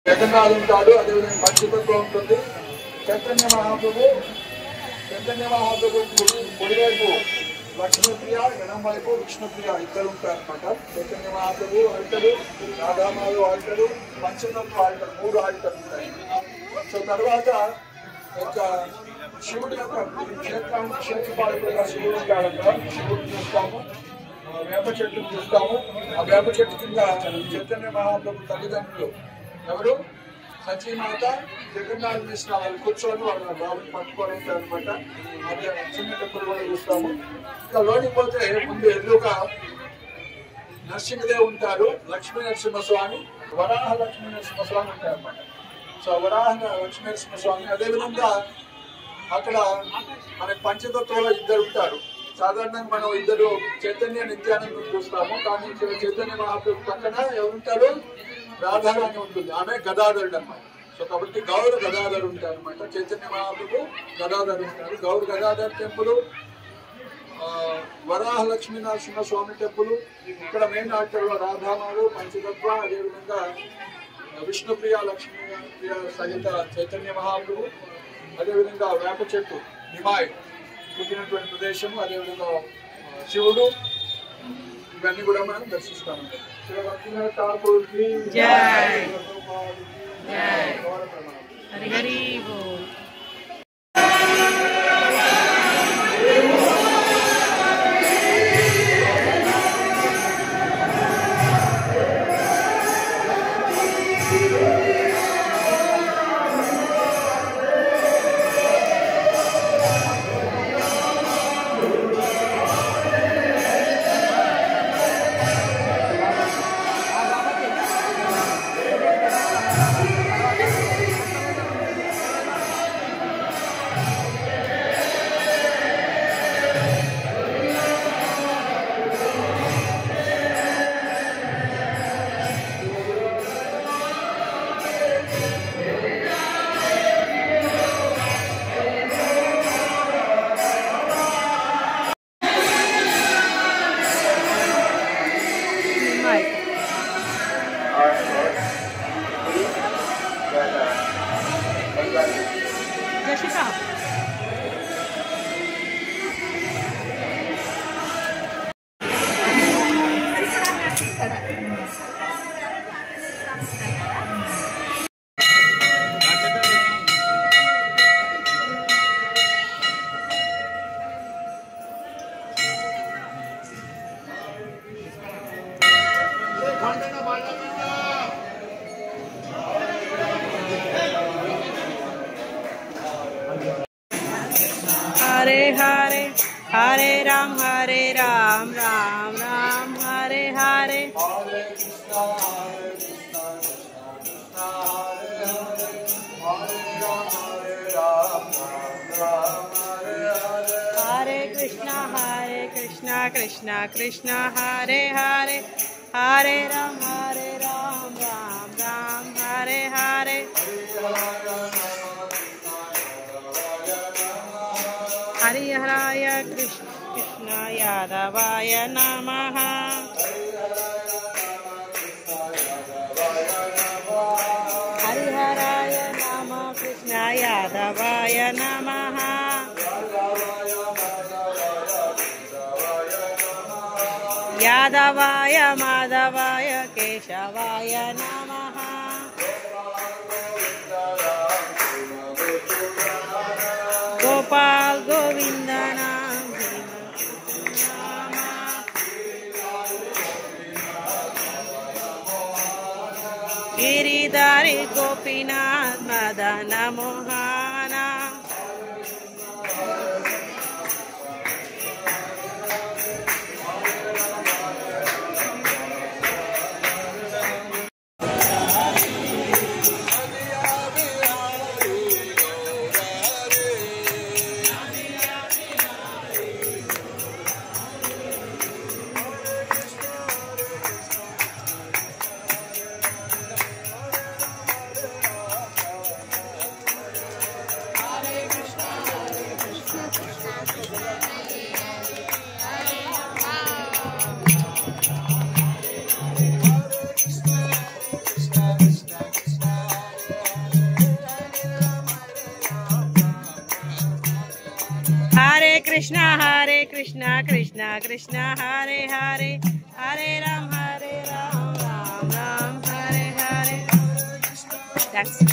జగన్నాథ్ ఉంటాడు, అదేవిధంగా పంచతత్వం ఉంటుంది. చైతన్య మహాప్రభు కుడివైపు లక్ష్మీప్రియ, ఎడం వైపు విష్ణుప్రియ ఇద్దరు ఉంటారు అనమాట. Chaitanya Mahaprabhu alter, Radhamadhav alter, పంచతత్వ alter, 3 ఆల్టర్లు ఉంటాయి. సో తర్వాత శివుడి యొక్క క్షేత్రానికి క్షేత్రపాలకుడుగా శివుడు ఉంటాడంట. శివుడిని చూస్తాము, వేప చెట్టును చూస్తాము. ఆ వేప చెట్టు కింద చైతన్య మహాప్రభు తల్లిదండ్రులు ఎవరు, సచీమాత, జగన్నాథ్ మిశ్ర వాళ్ళు కూర్చొని వాళ్ళ బాబుని పట్టుకోవడం అనమాట. అదే చిన్న టెంపుల్ కూడా చూస్తాము. ఇంకా లోనికి పోతే ముందు ఎదురుగా నరసింహదేవ్ ఉంటారు, లక్ష్మీ నరసింహస్వామి, వరాహ లక్ష్మీ నరసింహస్వామి ఉంటారు అనమాట. సో వరాహ లక్ష్మీ నరసింహస్వామి. అదేవిధంగా అక్కడ మనకి పంచతత్వంలో ఇద్దరు ఉంటారు. సాధారణంగా మనం ఇద్దరు చైతన్య నిత్యానందం చూస్తాము, కానీ ఇక్కడ చైతన్య మహాప్రభు పక్కన ఎవరుంటారు, రాధారాణి ఉంటుంది, ఆమె గదాధరుడు అనమాట. సో కాబట్టి గౌర గదాధరు ఉంటారు అనమాట. చైతన్య మహాప్రభు గదాధరు ఉంటారు. గౌర గదాధర్ టెంపుల్, వరాహ లక్ష్మీ నరసింహస్వామి టెంపుల్. ఇక్కడ మెయిన్ ఆల్టర్లో రాధామాలు, పంచతత్వ, అదేవిధంగా విష్ణుప్రియ, లక్ష్మీప్రియ సహిత చైతన్య మహాప్రభు, అదేవిధంగా వేప చెట్టు హిమాయ్ పుట్టినటువంటి ప్రదేశము, అదేవిధంగా శివుడు, ఇవన్నీ కూడా మనం దర్శిస్తాము. हरे हरे हरे राम राम राम हरे हरे हरे कृष्णा कृष्णा कृष्णा हरे हरे हरे राम राम राम हरे हरे हरिहराय कृष्ण यादवाय नमः हरिहराय नमः कृष्ण यादवाय नमः यादवाय माधवाय केशवाय नमः गोपाल गोविंद नाम Giridhari Gopinath Madan Mohana Krishna Krishna Krishna Hare Hare Hare Ram Ram Ram Hare Hare. That's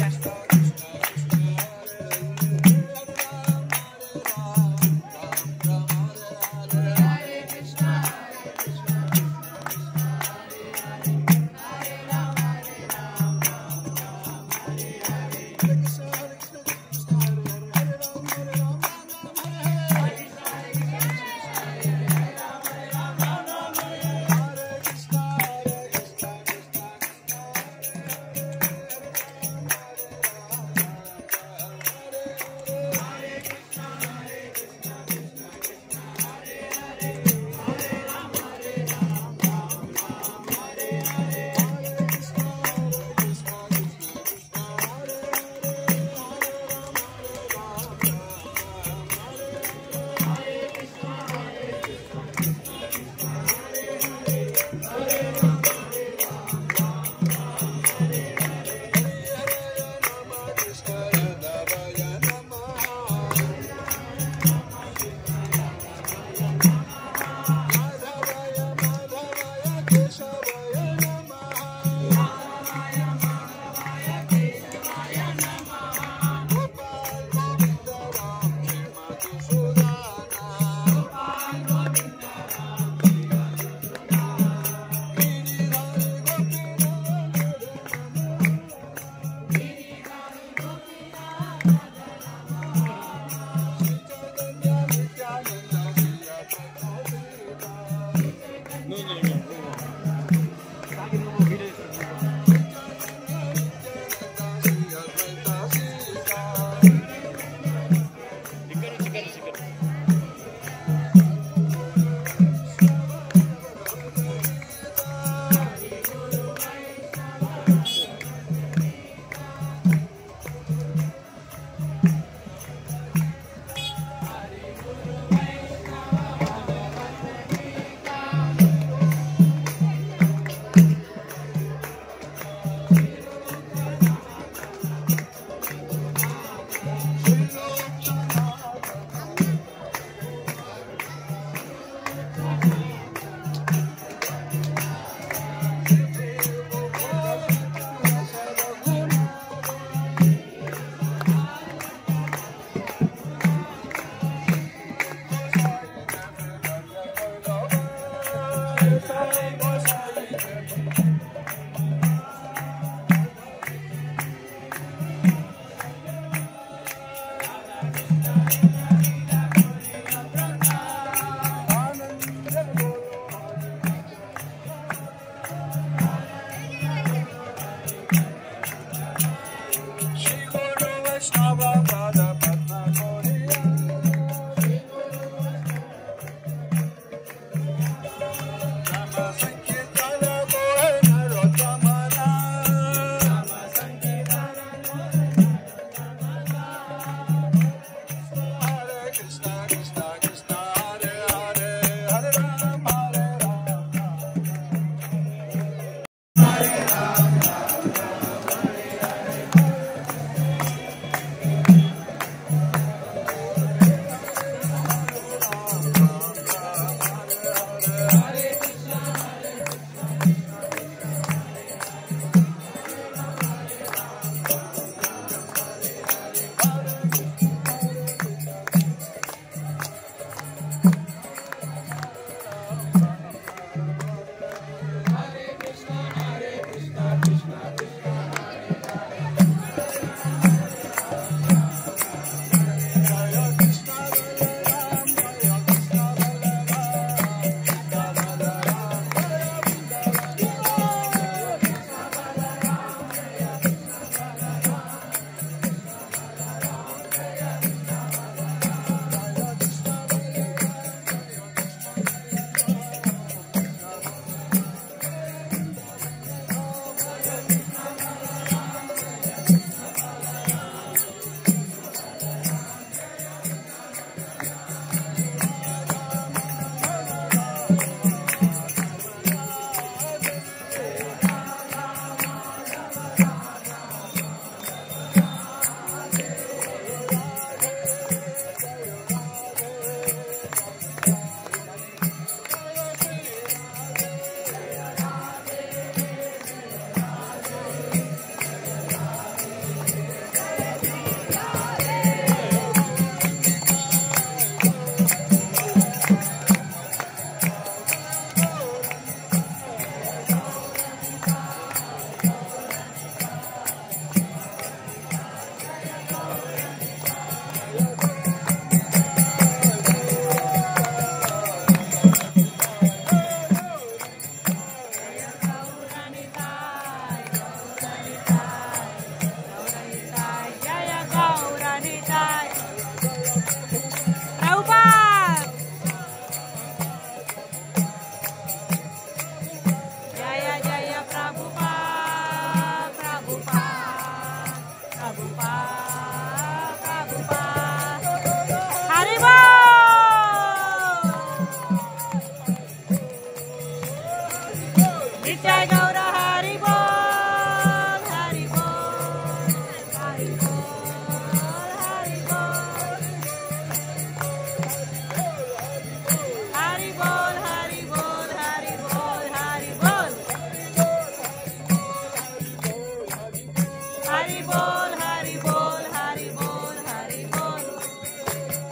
Hari बोल हरि बोल हरि बोल हरि बोल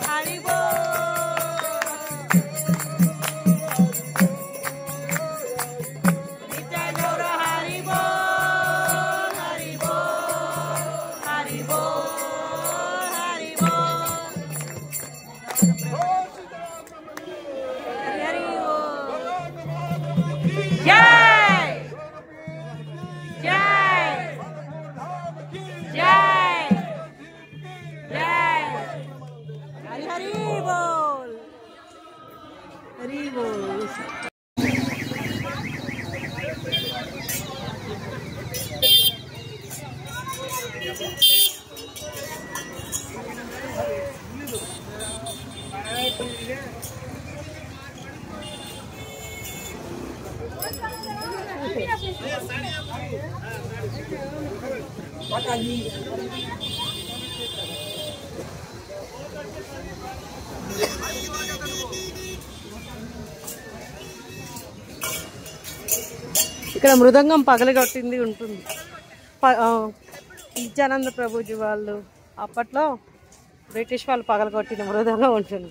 हरि बोल नित्य गौर हरि बोल हरि बोल हरि बोल हरि बोल हरि बोल जय जय जय जय हरि हरि बोल हरि बोल ఇక్కడ మృదంగం పగలగొట్టింది ఉంటుంది. నిత్యానంద ప్రభుజీ వాళ్ళు అప్పట్లో బ్రిటిష్ వాళ్ళు పగలగొట్టిన మృదంగం ఉంటుంది.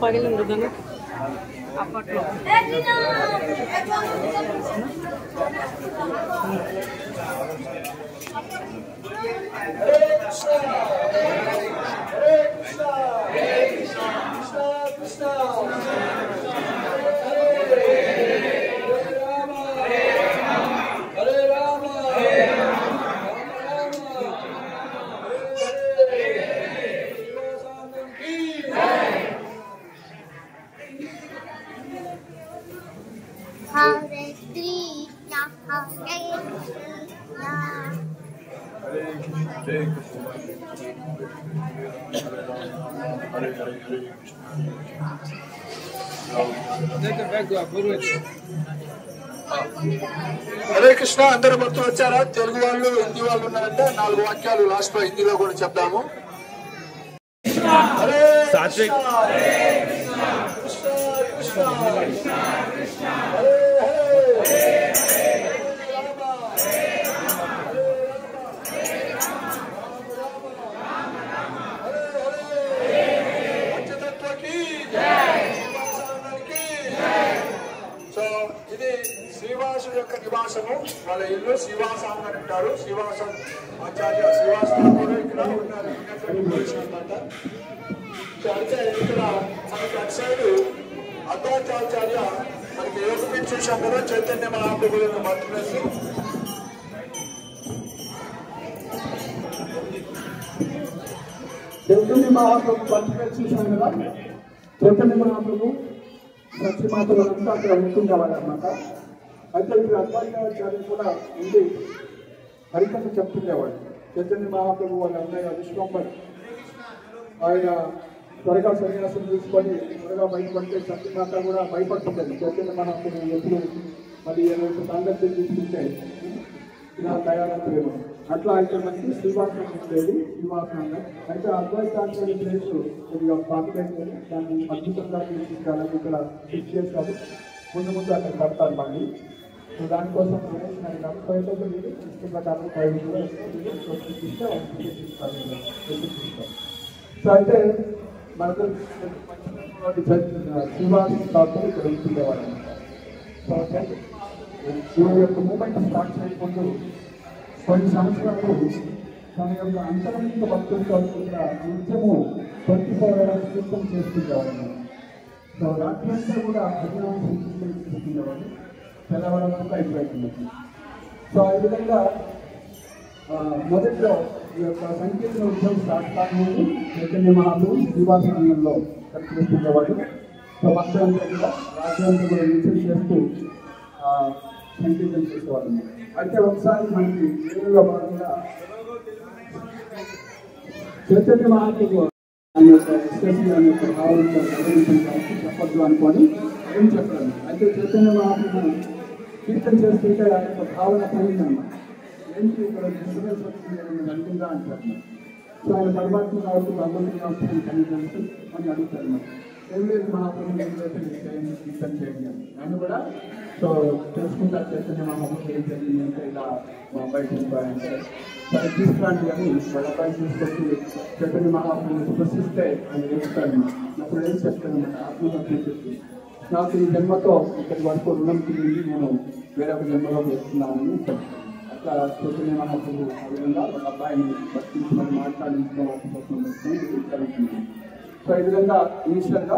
పగిలిన మృదంగం అప్పట్లో హరే కృష్ణ. అందరూ భక్తులు వచ్చారా? తెలుగు వాళ్ళు హిందీ వాళ్ళు ఉన్నారంటే 4 వాక్యాలు లాస్ట్ లో హిందీలో కూడా చెప్దాము. హరే కృష్ణ హరే కృష్ణ కృష్ణ కృష్ణ కృష్ణ హరే హరే శ్రీవాసుడు యొక్క నివాసము, వాళ్ళ ఇల్లు శ్రీవాసం అని అంటారు. శ్రీవాసం ఆచార్య శ్రీవాసం కూడా ఇక్కడ ఉన్నారు అనమాట. అయితే ఇక్కడ మనకి అటు సైడ్ అద్వైతాచార్య మనకి యోగపీఠ చూసాం కదా, చైతన్య మహాప్రభు యొక్క birth place. Chaitanya Mahaprabhu birth place చూసాం కదా. చైతన్య మహాప్రభు సత్యమాతలంతా అక్కడ ఉంటుండేవాడు అనమాట. అయితే ఇక్కడ అద్వైతాచార్య కూడా ఉండి హరికథ చెప్తుండేవాడు. చైతన్య మహాప్రభు వాళ్ళ అన్నయ్య విశ్వంబర్ ఆయన త్వరగా సన్యాసం తీసుకొని త్వరగా బయటపడితే సత్యమాత కూడా భయపడుతుంటుంది. చైతన్య మహాప్రభు ఎప్పుడు మరి ఏదైతే సాంగత్యం తీసుకుంటే ఇలా తయారవుతాయేమో అట్లా అయితే మనకి శ్రీవాసం ఉండేది. శ్రీవాసం అయితే అద్వైతాచార్య ప్లేస్ కొద్దిగా పాతకైతే దాన్ని అద్భుతంగా తీసుకుంటారని ఇక్కడ ఫిక్స్ చేస్తారు. ముందు ముందు అక్కడ కడతారు మళ్ళీ. సో దానికోసం సో అయితే మనకు శ్రీవాసం తాతలు ఇక్కడ ఉంటుండేవాడు అనమాట. సో అయితే ఈ యొక్క మూమెంట్ స్టార్ట్ చేయకుండా కొన్ని సంవత్సరాలు తన యొక్క అంతరంగిక భక్తులతో కూడా నిత్యము 24 hours కీర్తన చేసుకుంటేవాడు. సో రాత్రి అంతా కూడా హరినామ సంకీర్తన చేసుకునేవాడు. తెల్లవారంతా అయిపోతుంది. సో ఈ విధంగా మొదట్లో ఈ యొక్క సంకీర్తన ఉద్యోగం స్టార్ట్ కాకముందు చైతన్య మహాప్రభు శ్రీవాసంలో కనిపిస్తుండేవాడు. సో భక్తులంతా కూడా రాత్రి అంతా కూడా నిత్యం చేస్తూ సంకీర్తన చేసేవాడు. అయితే ఒకసారి మనకి ఏడులో భాగంగా చైతన్య మహాప్రభు ఆయన యొక్క ఎస్ఎస్సీ అనే యొక్క భావంతో చెప్పద్దు అనుకొని ఏం చెప్పలేదు. అయితే చైతన్య మహాప్రభు కీర్తన చేస్తుంటే ఆ యొక్క భావన కలిగిందన్నమాట. ఏంటి ఇక్కడ డిస్టర్బెన్స్ వచ్చింది ఏమైనా కలిగిందా అంటారు. సో ఆయన పరమాత్మ కాబట్టి భగవంతుని కాబట్టి కలిగిందంటే అని అడుగుతారు అన్నమాట. ఏం లేదు మహాప్రభు కీర్తన చేయండి ఆయన కూడా. సో తెలుసుకుంటారు చైతన్య మహాప్రభు ఏం జరిగింది అంటే ఇలా మా అబ్బాయి చెప్పారంటే సరే తీసుకురాండి అని వాళ్ళ అబ్బాయి తీసుకొచ్చి చైతన్య మహాప్రభుని ప్రశ్నిస్తే ఆయన వేస్తాడు. అప్పుడు ఏం చెప్తానమాట ఆత్మహత్య చెప్పి నాకు ఈ జన్మతో ఇక్కడి వరకు రుణం తిరిగి నేను వేరొక జన్మలో వేస్తున్నానని చెప్తాను. అట్లా చైతన్య మహాప్రభు ఆ విధంగా వాళ్ళ అబ్బాయిని బతికించమని మాట్లాడించుకోవాల్సిన జరుగుతుంది. సో ఈ విధంగా ఇనిషియల్గా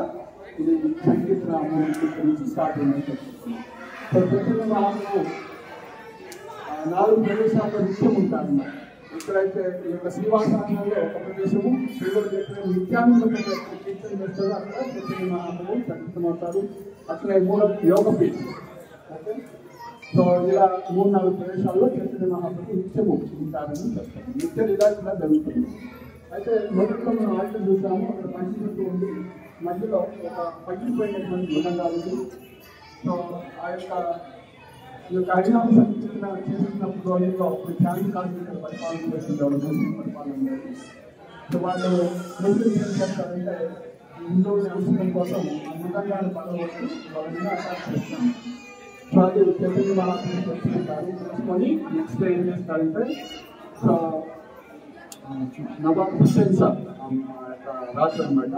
ఇది సంకీర్తన నుంచి స్టార్ట్ అయిందని చెప్తున్నాను. సో చైతన్య మహాప్రభు 4 ప్రదేశాల్లో నిత్యం ఉంటారన్నమాట. ఇక్కడైతే ఈ యొక్క శ్రీవాసానంలో ఒక ప్రదేశము శ్రీవారి నిత్యానంద కీర్తన చేస్తారో అక్కడ చైతన్య మహాప్రభు ప్రకటమవుతారు. అట్లనే 3 యోగ పీఠం. ఓకే, సో ఇలా 3-4 ప్రదేశాల్లో చైతన్య మహాప్రభు నిత్యము ఉంటారని చెప్తారు. నిత్య ఇలా జరుగుతుంది. అయితే మొదట్లో మనం ఆటలు చూసాము. అక్కడ పంచుకుంటూ ఉండి మధ్యలో ఒక పగిలిపోయినటువంటి గుణంగా ఉంది. సో ఆ యొక్క హరినామ సంకీర్తన చేస్తున్నప్పుడు రోజుల్లో ఇప్పుడు శాంతి కార్మికుల పరిపాలన చేస్తుంటారు, ముస్లిం పరిపాలన. సో వాళ్ళు ముస్లింస్ ఏం చేస్తారంటే హిందువుని అంశం కోసం ఆ మృదంగాన్ని పడవచ్చు వాళ్ళ మీద అటాక్ చేస్తాం. సో అది చైతన్య మహాప్రభు తెలుసుకుంటారు. తెలుసుకొని నెక్స్ట్ డే ఏం చేస్తారంటే సో నవాబ్ హుస్సేన్ సాబ్ రాజు అనమాట.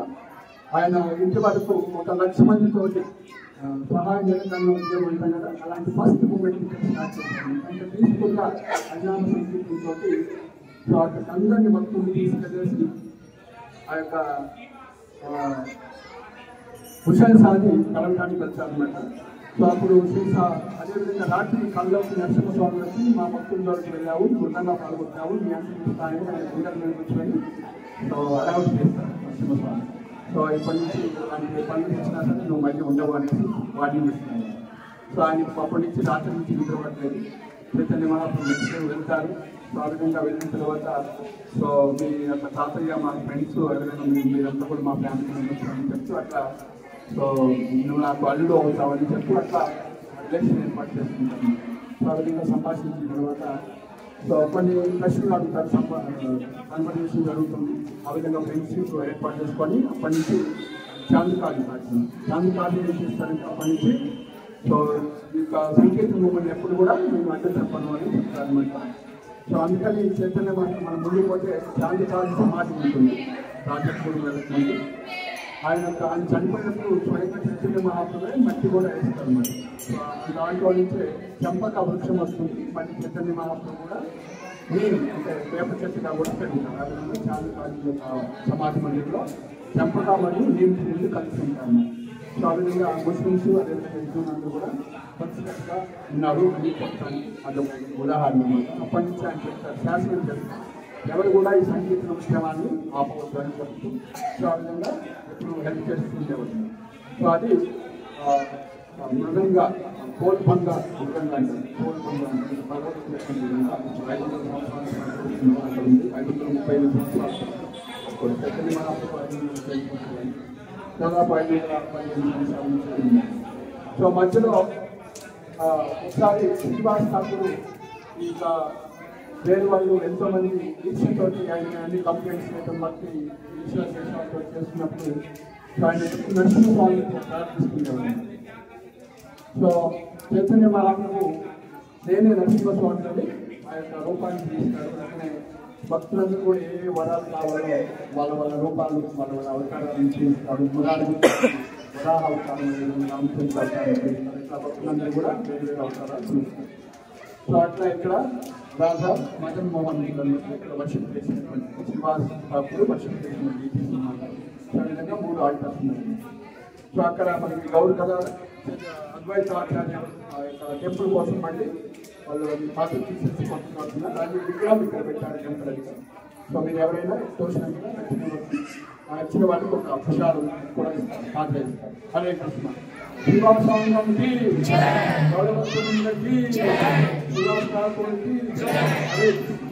ఆయన ఇంటి వరకు 1,00,000 మందితోటి సహాయం జరగడంలో ఉద్యోగం ఉంటాం కదా, అలాంటి ఫస్ట్ మూమెంట్ ఇక్కడ స్టార్ట్ చేశాను. అంటే పీస్ఫుల్గా హరినామ సంకీర్తనతో సో అక్కడ అందరినీ భక్తులు తీసుకెళ్ళేసి ఆ యొక్క హుస్సేన్ సాని కలవడానికి వచ్చారనమాట. సో అప్పుడు సీసా అదేవిధంగా రాత్రి కళ్ళకి నరసింహస్వామి వచ్చి మా భక్తుల దగ్గరికి వెళ్ళావు, వృద్ధంగా పాల్గొన్నావు, మీ అంశాన్ని ఆయన గుండెల మీద కూర్చొని సో అలౌట్ చేస్తారు నరసింహస్వామి. సో ఇప్పటి నుంచి ఆయనకి పనులు ఇచ్చినా సరే నువ్వు మళ్ళీ ఉండవు అనేసి వార్నింగ్ ఇస్తున్నాను. సో ఆయనకి అప్పటి నుంచి రాత్రి నుంచి నిద్రపట్టలేదు. చైతన్య మహాప్రభు నెక్స్ట్ వెళ్తారు. సో ఆ విధంగా వెళ్ళిన తర్వాత సో మీ యొక్క తాతయ్య మా ఫ్రెండ్స్ ఎవరైనా మీరంతా కూడా మా ఫ్యామిలీ మెంబర్స్ అని చెప్తూ అట్లా సో నువ్వు నాకు అల్లుడు అవుతావని చెప్పి అట్లా రిలేషన్ ఏర్పాటు చేసుకుంటాను. సో ఆ విధంగా సంభాషించిన తర్వాత సో కొన్ని ప్రశ్నలు అడుగుతారు, కన్వర్జేషన్ జరుగుతుంది. ఆ విధంగా ఫ్రెండ్షిప్ ఏర్పాటు చేసుకొని అప్పటి నుంచి చాంద్ కార్డు ఏం చేస్తారంటే అప్పటి నుంచి సో ఇక సంకీర్తన మూమెంట్ ఎప్పుడు కూడా మేము అడ్డు చెప్పను అని చెప్తారనమాట. సో అందుకని చైతన్య మనం ముందుకు పోతే చాంద్ కార్డు సమాజం ఉంటుంది, రాజపూర్ వెళ్తుంది. ఆయన చనిపోయినప్పుడు స్వయంగా చైతన్య మహాప్రభువే మట్టి కూడా వేస్తారు అన్నమాట. సో దాంట్లో నుంచే చంపక వృక్షం వస్తుంది. మళ్ళీ చైతన్య మహాప్రభు కూడా నేను అంటే వేప చెట్టుగా కూడా పెరుగుతారు. ఆ విధంగా చాంద్ కార్డు సమాజ మందిరంలో చంపక మరియు నీళ్ళు కలిసి ఉంటారు. సో ఆ విధంగా ముస్లిమ్స్ అదేవిధంగా హిందువులందరూ కూడా ఖచ్చితంగా ఉన్నారు అని చెప్తాను. అదొక ఉదాహరణ అన్నమాట. అప్పటి నుంచి ఆయన చెప్తారు, శాసనం చేస్తారు, ఎవరు కూడా ఈ సంగీత ఉద్యమాన్ని ఆపవద్దు అని చెప్తూ సో ఆ విధంగా ఇప్పుడు హెల్ప్ చేస్తుండేవాళ్ళు. సో అది మృదంగా కోల్భంగా మృదంగా అంటారు. కోల్భంగా అంటే భగవద్గీత 500 సంవత్సరాలు అక్కడ ఉంది. 535 సంవత్సరాలు చైతన్య మహాప్రభు 535 దాదాపు 515 సంవత్సరాల నుంచి. సో మధ్యలో ఒకసారి శ్రీనివాస్ ఠాకూర్ ఇంకా వేరే వాళ్ళు ఎంతోమంది ఈశ్వరుతో ఆయన అన్ని కంప్లైంట్స్ చేయడం బట్టి ఈశ్వర శేషాలతో చేస్తున్నప్పుడు ఆయన నరసింహస్వామి ప్రార్థిస్తుండేవాడు. సో చైతన్య మహాప్రభు నేనే నరసింహస్వామిని ఆ యొక్క రూపాన్ని తీస్తారు. అట్లనే భక్తులందరూ కూడా ఏ వరాలు కావాలో వాళ్ళ వాళ్ళ రూపాలు వాళ్ళ వాళ్ళ అవతారాలను చేస్తారు. వరాహ అవతారం, రామచంద్ర అవతారం, ఇట్లా భక్తులందరూ కూడా వేరు వేరు అవతారాలు చూస్తారు. సో అట్లా ఇక్కడ రాధా మదన్ మోహన్ ఇక్కడ వర్షిప్ చేసినటువంటి శ్రీనివాస్ ఠాకూర్ వర్షిప్ చేసినటువంటి సో ఆ విధంగా 3 ఆల్టర్స్ ఉన్నాయి. సో అక్కడ మనకి గౌడ్ కదా అద్వైత ఆచార్య ఆ యొక్క టెంపుల్ కోసం మళ్ళీ వాళ్ళు పాత్ర తీసేసి పంపుతున్నారు. దాన్ని విగ్రహం ఇక్కడ పెట్టారు టెంపుల్ దగ్గర. సో మీరు ఎవరైనా తోచినట్టుగా నచ్చిన వాళ్ళకి ఒక ప్రసాదం కూడా ఇస్తారు, పాత్ర ఇస్తారు. హరే కృష్ణ. శ్రీవాసాంగంకి గౌరవకి శ్రీనివాస్ ఠాకూర్కి హరే కృష్ణ.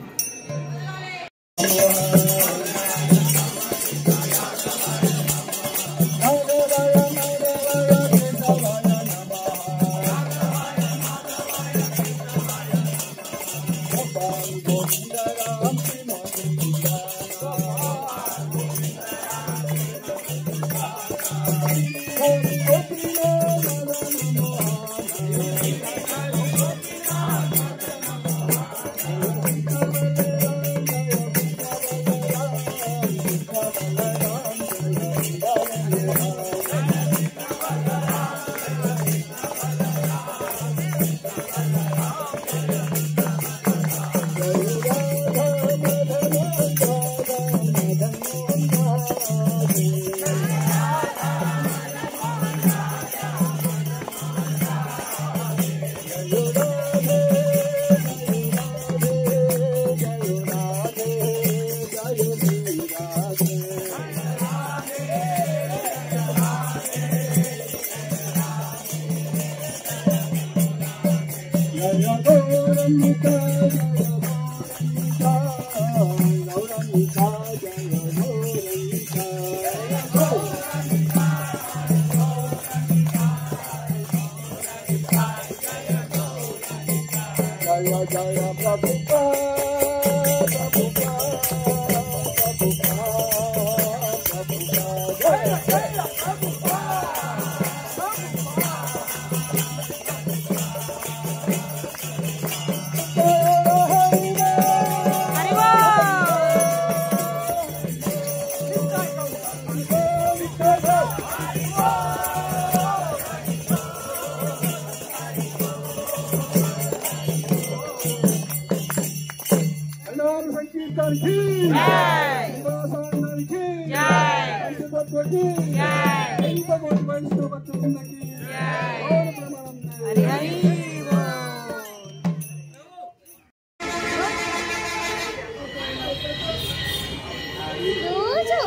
రోజు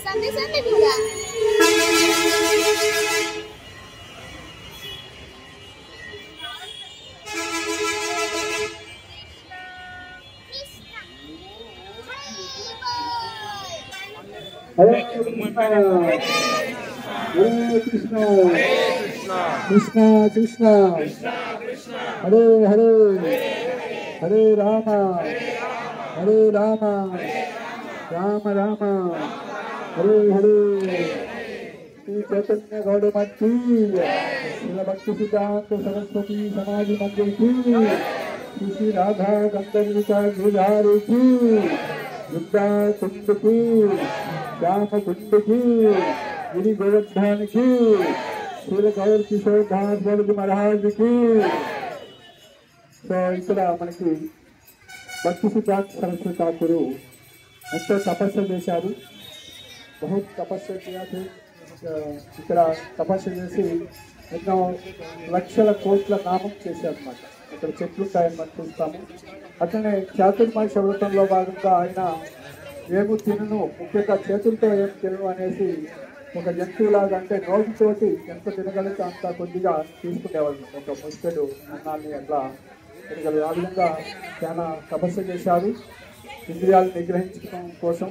సండే సండే కూడా హరే కృష్ణ హరే కృష్ణ కృష్ణ కృష్ణ హరే హరే హరే రామ హరే రామ రామ రామ హరే హరే శ్రీ చైతన్య గౌడ మట్టి శ్రీ భక్తి సిద్ధాంత సరస్వతి సమాధి మందిర్ की श्री राधा गंधर्विका गिरधारी की वृंदा कुंड की श्याम कुंड की गिरी गोवर्धन की श्री गौर किशोर दास वर्ग महाराज की సో ఇక్కడ మనకి భక్తి సిద్ధాంత సరస్వతి ఠాకూర్ ఎంతో తపస్సు చేశారు. బహుత్ తపస్సు చేసి ఇక్కడ తపస్సు చేసి ఎన్నో లక్షల కోట్ల నామం చేశారు అన్నమాట. ఇక్కడ చెట్లు ఉంటాయని మనం చూస్తాము. అట్లనే చాతుర్మాస వ్రతంలో భాగంగా ఆయన ఏమి తినను, ముఖ్యంగా చేతులతో ఏం తినను అనేసి ఒక జంతువులాగా అంటే నోటితోటి ఎంత తినగలిగితే అంత కొద్దిగా తీసుకునేవాళ్ళు. ఒక ముస్కెడు అన్నాన్ని అట్లా తినగలరు. ఆ విధంగా చాలా తపస్సు చేశారు ఇంద్రియాలను నిగ్రహించడం కోసం,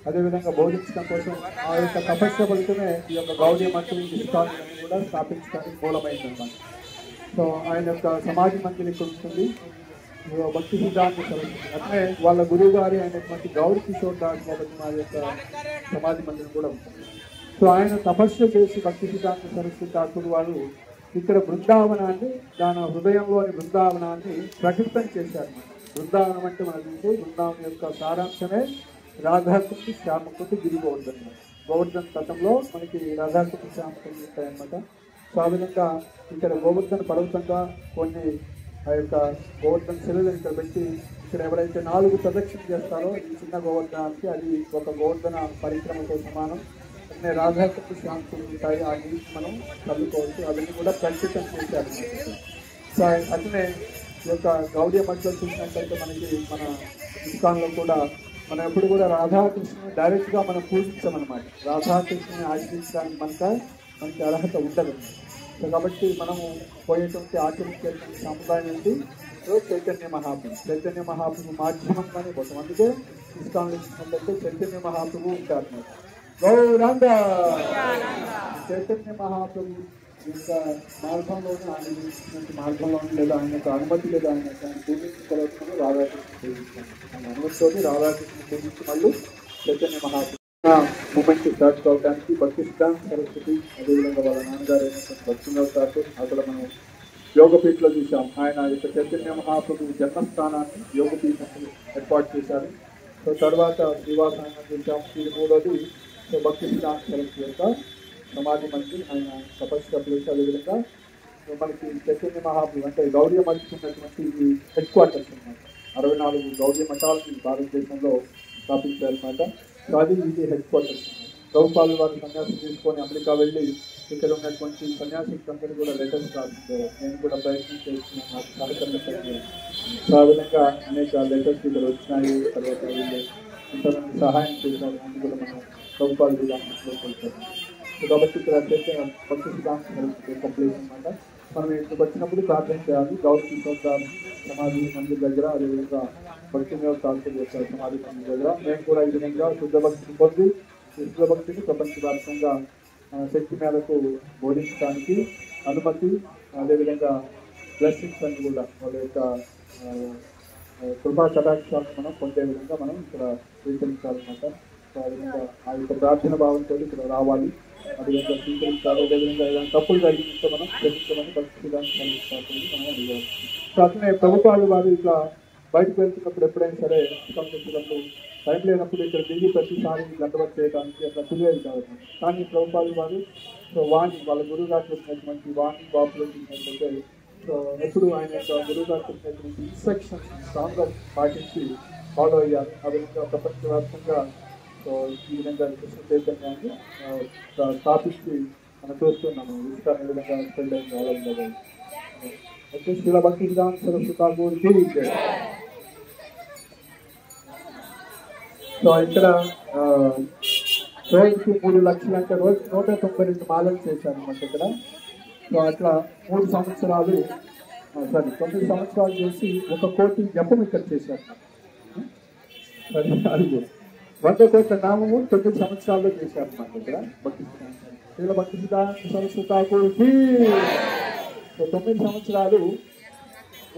అదేవిధంగా బోధించడం కోసం. ఆ యొక్క తపస్సు ఫలితమే ఈ యొక్క గౌడీ మఠం ఇస్కాన్ కూడా స్థాపించడానికి మూలమైందన్నమాట. సో ఆయన యొక్క సమాధి మందిరం ఇక్కడ ఉంటుంది, భక్తి సిద్ధాంత సరస్వతి. అట్లనే వాళ్ళ గురువు గారి అయినటువంటి గౌర్ కిషోర్ దాస్ బాబాజీ వారి యొక్క సమాధి మందిరం కూడా ఉంటుంది. సో ఆయన తపస్సు చేసి భక్తి సిద్ధాంత సరస్వతి ఠాకూర్ వారు ఇక్కడ బృందావనాన్ని, దాని హృదయంలోని బృందావనాన్ని ప్రకృతం చేశారు. బృందావనం అంటే మనకు బృందావనం యొక్క సారాంశమే రాధాకుంటి శ్యామకుంటి గిరి గోవర్ధన్. గోవర్ధన్ తటంలో మనకి రాధాకుంటి శ్యామకుంటి ఉంటాయన్నమాట. సో ఆ విధంగా ఇక్కడ గోవర్ధన పర్వతంగా కొన్ని ఆ యొక్క గోవర్ధన శిలను ఇక్కడ పెట్టి ఇక్కడ ఎవరైతే 4 ప్రదక్షిణ చేస్తారో ఈ చిన్న గోవర్ధనానికి అది ఒక గోవర్ధన పరిక్రమతో సమానం. అట్లనే రాధాకుంటి శ్యామకుంటి ఉంటాయి, ఆ నీటి మనం చల్లుకోవచ్చు. అవన్నీ కూడా ప్రకృతం చేశారు. సో అట్లనే ఈ యొక్క గౌడీ మఠంలో చూసినట్లయితే మనకి మన ఇస్కాన్లో కూడా మనం ఎప్పుడు కూడా రాధాకృష్ణని డైరెక్ట్గా మనం పూజించామన్నమాట. రాధాకృష్ణని ఆచరించడానికి మనకి అర్హత ఉండదు. సో కాబట్టి మనము పోయేటువంటి ఆచరించేటువంటి సాంప్రదాయం ఏంటి? చైతన్య మహాప్రభు. చైతన్య మహాప్రభు మాధ్యమంగానే పోతాం. అందుకే ఇస్కాన్లో చూసినట్లయితే చైతన్య మహాప్రభు ఉంటారు అన్నమాట. గౌరంగ చైతన్య మహాప్రభు యొక్క మార్గంలోనే, ఆయన చూసినటువంటి మార్గంలోనే, లేదా ఆయన యొక్క అనుమతి లేదా ఆయన పూజించుకోవాల్సిన రాధాకృష్ణ పూజిస్తాను. ఆయన అనుమతితో రాధాకృష్ణ పూజించి మళ్ళీ చైతన్య మహాప్రభు మూమెంట్ స్టార్ట్ కావడానికి భక్తి సిద్ధాంత సరస్వతి, అదేవిధంగా వాళ్ళ నాన్నగారు అయినటువంటి భక్తిరావు ఠాకూర్ అక్కడ మనం యోగపీఠలో చూసాం. ఆయన యొక్క చైతన్య మహాప్రభు జన్మస్థానాన్ని యోగపీఠం ఏర్పాటు చేశారు. సో తర్వాత శ్రీవాసాన్ని చూసాం. ఇది 3వది భక్తి సిద్ధాంత సరస్వతి యొక్క సమాధి మందిరం, ఆయన తపస్సు ప్లేస్. అదేవిధంగా మనకి చైతన్య మహాప్రభు అంటే గౌడీ మఠం ఉన్నటువంటి ఇది హెడ్ క్వార్టర్స్ అన్నమాట. 64 గౌడీ మఠాలను భారతదేశంలో స్థాపించారన్నమాట. సో అది ఇది హెడ్ క్వార్టర్స్. ప్రభుపాదుల వారు సన్యాసం తీసుకొని అమెరికా వెళ్ళి ఇక్కడ ఉన్నటువంటి సన్యాసులందరూ కూడా లెటర్స్ రాసించారు. నేను కూడా ప్రయత్నం చేస్తున్నాను, నాకు సహకరించాను. సో ఆ విధంగా అనేక లెటర్స్ ఇక్కడ వచ్చినాయి. తర్వాత వీళ్ళు ఇంతమంది సహాయం చేశారు. అని కూడా మనం ప్రభుపాదులు విధానంలో వెళ్తారు. సో కాబట్టి ఇక్కడ భక్తి సిద్ధాంత యొక్క ప్లేస్ అన్నమాట. మనం ఇక్కడికి వచ్చినప్పుడు ప్రార్థన చేయాలి. గౌరవ సోదరు సమాధి మందిర్ దగ్గర, అదేవిధంగా భక్తి మీద ప్రార్థన చేస్తారు సమాధి మందిర్ దగ్గర. మేము కూడా ఈ విధంగా శుద్ధ భక్తిని పొంది శుద్ధ భక్తిని ప్రపంచవ్యాప్తంగా శక్తి మేరకు బోధించడానికి అనుమతి, అదేవిధంగా బ్లెస్సింగ్స్ అని కూడా వాళ్ళ యొక్క కృపా కటాక్షాలను మనం పొందే విధంగా మనం ఇక్కడ స్వీకరించాలన్నమాట. సో ఆ విధంగా ఆ యొక్క ప్రార్థన భావంతో ఇక్కడ రావాలి, అదేవిధంగా స్వీకరించాలి. అదేవిధంగా ఏదైనా తప్పులు జరిగితే మనం క్షమించమని భక్తిదాన్ని కలిగిస్తామని మనం అడిగారు. సో అట్లనే ప్రభుత్వాలు వారు ఇట్లా బయటకు వెళ్తున్నప్పుడు ఎప్పుడైనా సరే సంబంధించినప్పుడు టైం లేనప్పుడు ఇక్కడ దిగి ప్రతిసారి గంటవర్క్ చేయడానికి అట్లా తెలియదు కాబట్టి, కానీ ప్రభుత్వాలు వారు సో వాణి వాళ్ళ గురువు గారు చెప్పినటువంటి వాణి బాపులో చూసినట్లయితే సో ఎప్పుడు ఆయన యొక్క గురువు గారు చెప్పినటువంటి ఇన్స్ట్రక్షన్స్ స్ట్రాంగ్గా పాటించి ఫాలో అయ్యారు. ఆ విధంగా ప్రపంచవ్యాప్తంగా సో ఈ విధంగా కృష్ణ చైతన్యాన్ని స్థాపించి మనం చూస్తున్నాము. విషయాన్ని ఏ విధంగా స్ప్రెడ్ అయింది వాళ్ళ అయితే శ్రీల భక్తి విధానం సరస్వతి. సో ఇక్కడ రోజుకి 3 లక్షలు అంటే రోజు 192 మాలలు చేశారు అన్నమాట ఇక్కడ. సో అట్లా 3 సంవత్సరాలు 9 సంవత్సరాలు చేసి 1 కోటి జపం ఇక్కడ చేశారు. అది 100 కోట్ల నామము 9 సంవత్సరాల్లో చేశారు అన్నమాట ఇక్కడ భక్తి శ్రీల భక్తి విధానం సరస్వతి. సో 9 సంవత్సరాలు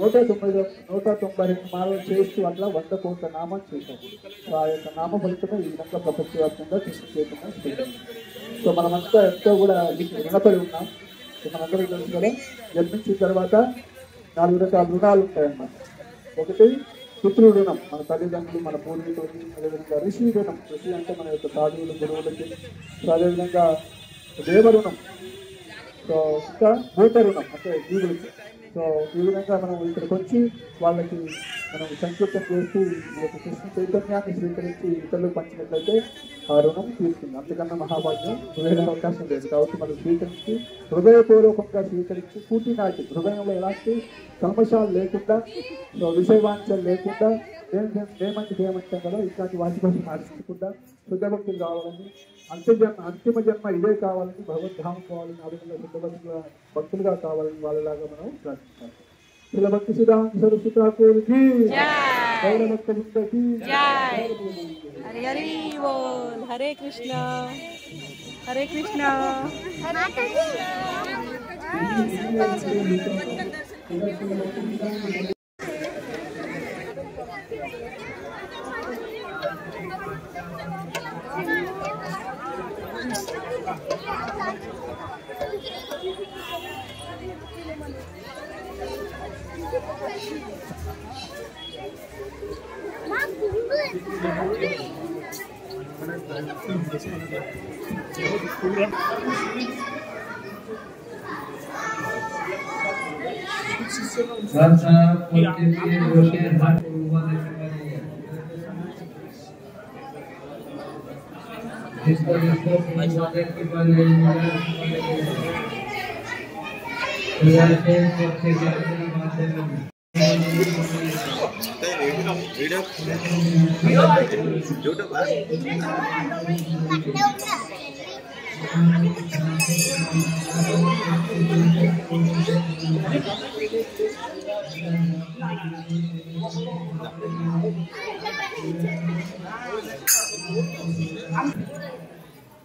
192 మాలలు చేస్తూ అట్లా 100 కోట్ల నామం చేశారు. సో ఆ యొక్క నామ ఫలితమే ఈ విధంగా ప్రపంచవ్యాప్తంగా కృష్ణ చైతన్యం. సో మనమంతా ఎంతో కూడా రుణపడి ఉన్నాం. సో మనందరికీ తెలుసు కదా, జన్మించిన తర్వాత 4 రకాల రుణాలు ఉంటాయన్నమాట. ఒకటి పితృ రుణం, మన తల్లిదండ్రులు, మన పూర్వీకులకి. అదేవిధంగా ఋషి రుణం, ఋషి అంటే మన యొక్క సాధువులు, గురువులకి. సో అదేవిధంగా దేవ రుణం, సో ఇంకా భూత రుణం అంటే జీవులకి. సో ఈ విధంగా మనం ఇక్కడికి వచ్చి వాళ్ళకి మనం సంకీర్తం చేస్తూ ఈ యొక్క కృష్ణ చైతన్యాన్ని స్వీకరించి ఇతరులకు పంచినట్లయితే ఆ రుణం తీరుతుంది. అంతకన్నా మహాభాగ్యం వేరే అవకాశం లేదు. కాబట్టి మనం స్వీకరించి హృదయపూర్వకంగా స్వీకరించి పూర్తి నాటి హృదయంలో ఎలాంటి కల్మషాలు లేకుండా, సో విషయవాంఛలు లేకుండా, ఏమంటాం కదా ఇట్లాంటి వాటి కోసం ఆశించకుండా శుద్ధభక్తులు కావాలని, అంతిమ జన్మ ఇదే కావాలని, భగవద్ధామం కావాలని, అదేవిధంగా శుద్ధభక్తుల భక్తులుగా కావాలని వాళ్ళలాగా మనం ప్రార్థించాలి. శ్రీల భక్తి సిద్ధాంత సరస్వతి హరి బోల్. హరే కృష్ణ హరే కృష్ణ.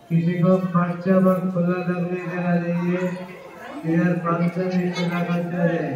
किसी को पर्चा पर खुला रखने देना चाहिए, इधर 500 मीटर का खर्चा है।